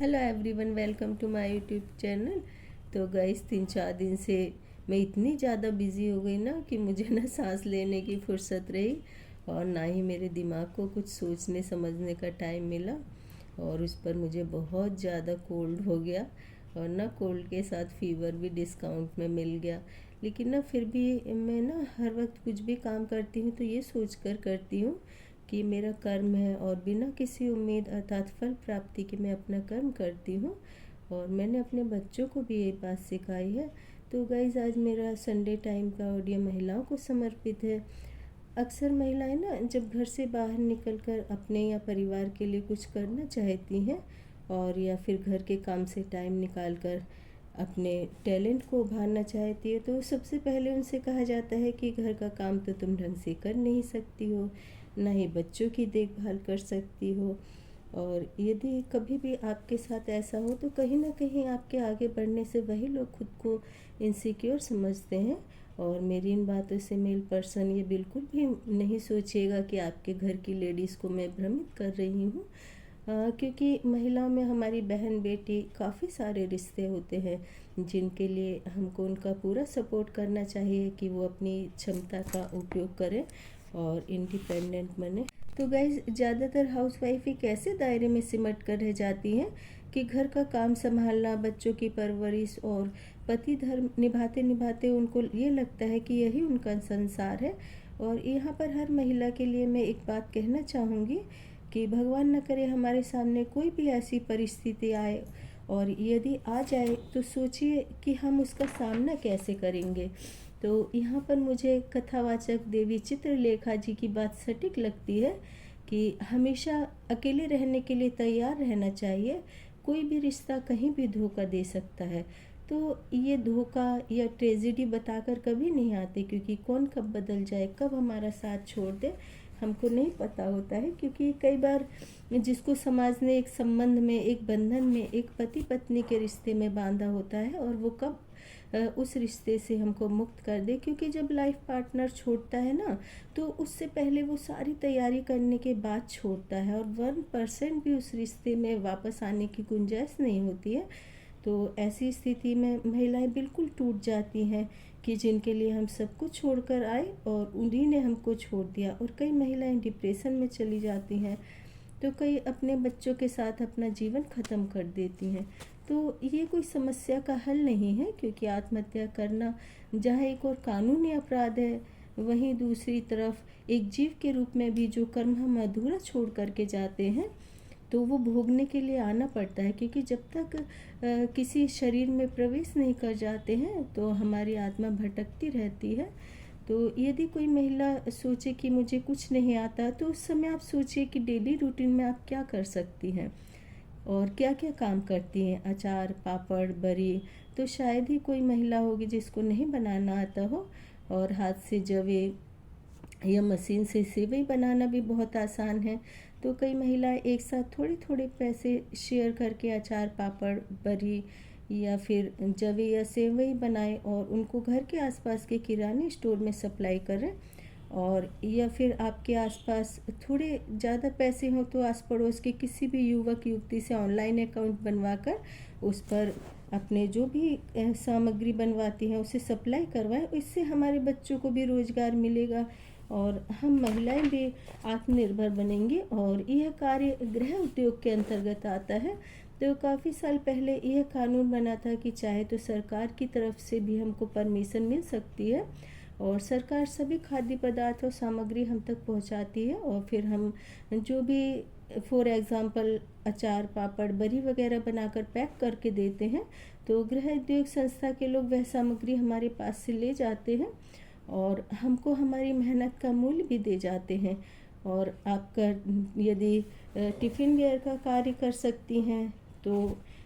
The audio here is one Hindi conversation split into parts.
Hello everyone, welcome to my YouTube channel. तो गाइस 3-4 दिन से मैं इतनी ज़्यादा बिज़ी हो गई ना कि मुझे ना सांस लेने की फुर्सत रही और ना ही मेरे दिमाग को कुछ सोचने समझने का टाइम मिला। और उस पर मुझे बहुत ज़्यादा कोल्ड हो गया और ना कोल्ड के साथ फीवर भी डिस्काउंट में मिल गया। लेकिन ना फिर भी मैं ना हर वक्त कुछ भी काम करती हूँ तो ये सोच कर करती हूँ कि मेरा कर्म है और बिना किसी उम्मीद अर्थात फल प्राप्ति के मैं अपना कर्म करती हूँ। और मैंने अपने बच्चों को भी ये बात सिखाई है। तो गाइज़, आज मेरा संडे टाइम का ऑडियो महिलाओं को समर्पित है। अक्सर महिलाएं ना जब घर से बाहर निकलकर अपने या परिवार के लिए कुछ करना चाहती हैं और या फिर घर के काम से टाइम निकाल कर अपने टैलेंट को उभारना चाहती है, तो सबसे पहले उनसे कहा जाता है कि घर का काम तो तुम ढंग से कर नहीं सकती हो, ना ही बच्चों की देखभाल कर सकती हो। और यदि कभी भी आपके साथ ऐसा हो तो कहीं ना कहीं आपके आगे बढ़ने से वही लोग खुद को इनसिक्योर समझते हैं। और मेरी इन बातों से मेल पर्सन ये बिल्कुल भी नहीं सोचिएगा कि आपके घर की लेडीज़ को मैं भ्रमित कर रही हूँ। क्योंकि महिलाओं में हमारी बहन बेटी काफ़ी सारे रिश्ते होते हैं जिनके लिए हमको उनका पूरा सपोर्ट करना चाहिए कि वो अपनी क्षमता का उपयोग करें और इंडिपेंडेंट बने। तो गाइज, ज़्यादातर हाउसवाइफ ही कैसे दायरे में सिमट कर रह जाती हैं कि घर का काम संभालना, बच्चों की परवरिश और पति धर्म निभाते निभाते उनको ये लगता है कि यही उनका संसार है। और यहाँ पर हर महिला के लिए मैं एक बात कहना चाहूँगी कि भगवान न करे हमारे सामने कोई भी ऐसी परिस्थिति आए, और यदि आ जाए तो सोचिए कि हम उसका सामना कैसे करेंगे। तो यहाँ पर मुझे कथावाचक देवी चित्रलेखा जी की बात सटीक लगती है कि हमेशा अकेले रहने के लिए तैयार रहना चाहिए। कोई भी रिश्ता कहीं भी धोखा दे सकता है। तो ये धोखा या ट्रेजेडी बताकर कभी नहीं आते, क्योंकि कौन कब बदल जाए, कब हमारा साथ छोड़ दे, हमको नहीं पता होता है। क्योंकि कई बार जिसको समाज ने एक संबंध में, एक बंधन में, एक पति पत्नी के रिश्ते में बांधा होता है, और वो कब उस रिश्ते से हमको मुक्त कर दे। क्योंकि जब लाइफ पार्टनर छोड़ता है ना, तो उससे पहले वो सारी तैयारी करने के बाद छोड़ता है, और 1% भी उस रिश्ते में वापस आने की गुंजाइश नहीं होती है। तो ऐसी स्थिति में महिलाएं बिल्कुल टूट जाती हैं कि जिनके लिए हम सब कुछ छोड़कर आए और उन्हीं ने हमको छोड़ दिया। और कई महिलाएं डिप्रेशन में चली जाती हैं, तो कई अपने बच्चों के साथ अपना जीवन ख़त्म कर देती हैं। तो ये कोई समस्या का हल नहीं है, क्योंकि आत्महत्या करना जहाँ एक और कानूनी अपराध है, वहीं दूसरी तरफ एक जीव के रूप में भी जो कर्म हम अधूरा छोड़ करके जाते हैं, तो वो भोगने के लिए आना पड़ता है। क्योंकि जब तक किसी शरीर में प्रवेश नहीं कर जाते हैं तो हमारी आत्मा भटकती रहती है। तो यदि कोई महिला सोचे कि मुझे कुछ नहीं आता, तो उस समय आप सोचिए कि डेली रूटीन में आप क्या कर सकती हैं और क्या क्या काम करती हैं। अचार, पापड़, बरी तो शायद ही कोई महिला होगी जिसको नहीं बनाना आता हो। और हाथ से जवे या मशीन से सेवई बनाना भी बहुत आसान है। तो कई महिलाएं एक साथ थोड़े थोड़े पैसे शेयर करके अचार, पापड़, बरी या फिर जवे या सेवई बनाएं और उनको घर के आसपास के किराने स्टोर में सप्लाई करें। और या फिर आपके आसपास थोड़े ज़्यादा पैसे हों तो आस पड़ोस के किसी भी युवक युवती से ऑनलाइन अकाउंट बनवाकर उस पर अपने जो भी सामग्री बनवाती हैं उसे सप्लाई करवाएं। इससे हमारे बच्चों को भी रोज़गार मिलेगा और हम महिलाएं भी आत्मनिर्भर बनेंगी। और यह कार्य गृह उद्योग के अंतर्गत आता है। तो काफ़ी साल पहले यह कानून बना था कि चाहे तो सरकार की तरफ से भी हमको परमिशन मिल सकती है और सरकार सभी खाद्य पदार्थ और सामग्री हम तक पहुंचाती है, और फिर हम जो भी फॉर एग्ज़ाम्पल अचार, पापड़, बरी वगैरह बनाकर पैक करके देते हैं, तो गृह उद्योग संस्था के लोग वह सामग्री हमारे पास से ले जाते हैं और हमको हमारी मेहनत का मूल्य भी दे जाते हैं। और आपका यदि टिफ़िन वेयर का कार्य कर सकती हैं तो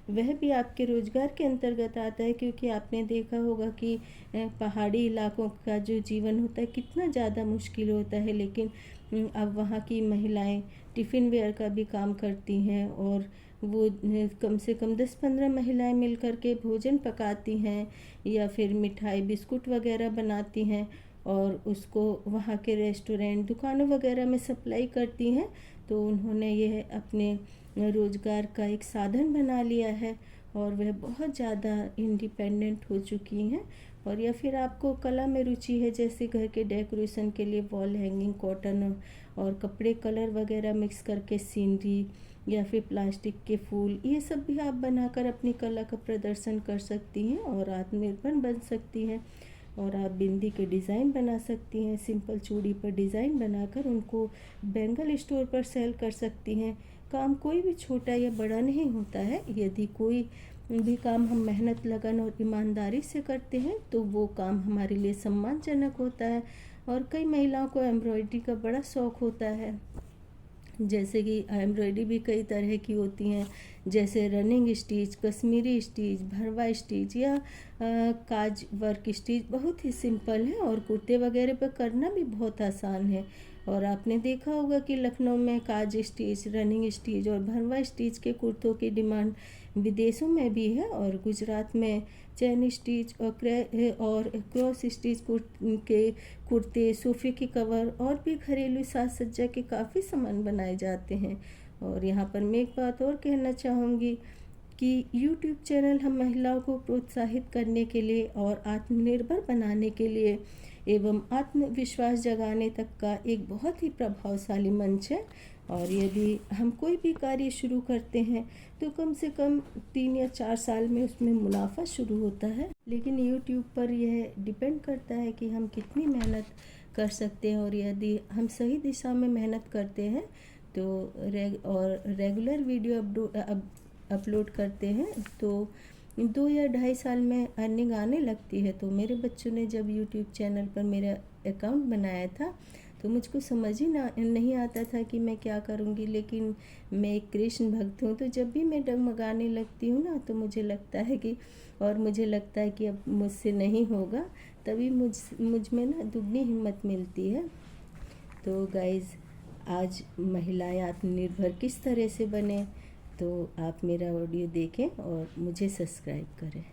वह भी आपके रोज़गार के अंतर्गत आता है। क्योंकि आपने देखा होगा कि पहाड़ी इलाकों का जो जीवन होता है कितना ज़्यादा मुश्किल होता है, लेकिन अब वहाँ की महिलाएं टिफ़िन वेयर का भी काम करती हैं और वो कम से कम 10-15 महिलाएं मिलकर के भोजन पकाती हैं या फिर मिठाई, बिस्कुट वगैरह बनाती हैं और उसको वहाँ के रेस्टोरेंट, दुकानों वगैरह में सप्लाई करती हैं। तो उन्होंने यह अपने रोज़गार का एक साधन बना लिया है और वह बहुत ज़्यादा इंडिपेंडेंट हो चुकी हैं। और या फिर आपको कला में रुचि है, जैसे घर के डेकोरेशन के लिए वॉल हैंगिंग कॉटन और कपड़े कलर वगैरह मिक्स करके सीनरी या फिर प्लास्टिक के फूल, ये सब भी आप बनाकर अपनी कला का प्रदर्शन कर सकती हैं और आत्मनिर्भर बन सकती हैं। और आप बिंदी के डिज़ाइन बना सकती हैं, सिंपल चूड़ी पर डिज़ाइन बनाकर उनको बैंगल स्टोर पर सेल कर सकती हैं। काम कोई भी छोटा या बड़ा नहीं होता है। यदि कोई भी काम हम मेहनत, लगन और ईमानदारी से करते हैं तो वो काम हमारे लिए सम्मानजनक होता है। और कई महिलाओं को एम्ब्रॉयडरी का बड़ा शौक़ होता है, जैसे कि एम्ब्रॉयडरी भी कई तरह की होती हैं, जैसे रनिंग स्टिच, कश्मीरी स्टिच, भरवा स्टिच या काज वर्क स्टिच बहुत ही सिंपल है और कुर्ते वगैरह पर करना भी बहुत आसान है। और आपने देखा होगा कि लखनऊ में काज स्टिच, रनिंग स्टिच और भरवा स्टिच के कुर्तों की डिमांड विदेशों में भी है। और गुजरात में चैन स्टिच और क्रॉस स्टिच के कुर्ते, सोफ़े के कवर और भी घरेलू साज सज्जा के काफ़ी सामान बनाए जाते हैं। और यहाँ पर मैं एक बात और कहना चाहूँगी कि YouTube चैनल हम महिलाओं को प्रोत्साहित करने के लिए और आत्मनिर्भर बनाने के लिए एवं आत्मविश्वास जगाने तक का एक बहुत ही प्रभावशाली मंच है। और यदि हम कोई भी कार्य शुरू करते हैं तो कम से कम 3 या 4 साल में उसमें मुनाफा शुरू होता है। लेकिन YouTube पर यह डिपेंड करता है कि हम कितनी मेहनत कर सकते हैं। और यदि हम सही दिशा में मेहनत करते हैं तो रेगुलर वीडियो अपलोड करते हैं तो 2 या 2.5 साल में अर्निंग आने लगती है। तो मेरे बच्चों ने जब YouTube चैनल पर मेरा अकाउंट बनाया था तो मुझको समझ ही नहीं आता था कि मैं क्या करूँगी। लेकिन मैं एक कृष्ण भक्त हूँ, तो जब भी मैं डगमगाने लगती हूँ ना तो मुझे लगता है कि अब मुझसे नहीं होगा, तभी मुझ में ना दुगनी हिम्मत मिलती है। तो गाइज़, आज महिलाएं आत्मनिर्भर किस तरह से बने, तो आप मेरा ऑडियो देखें और मुझे सब्सक्राइब करें।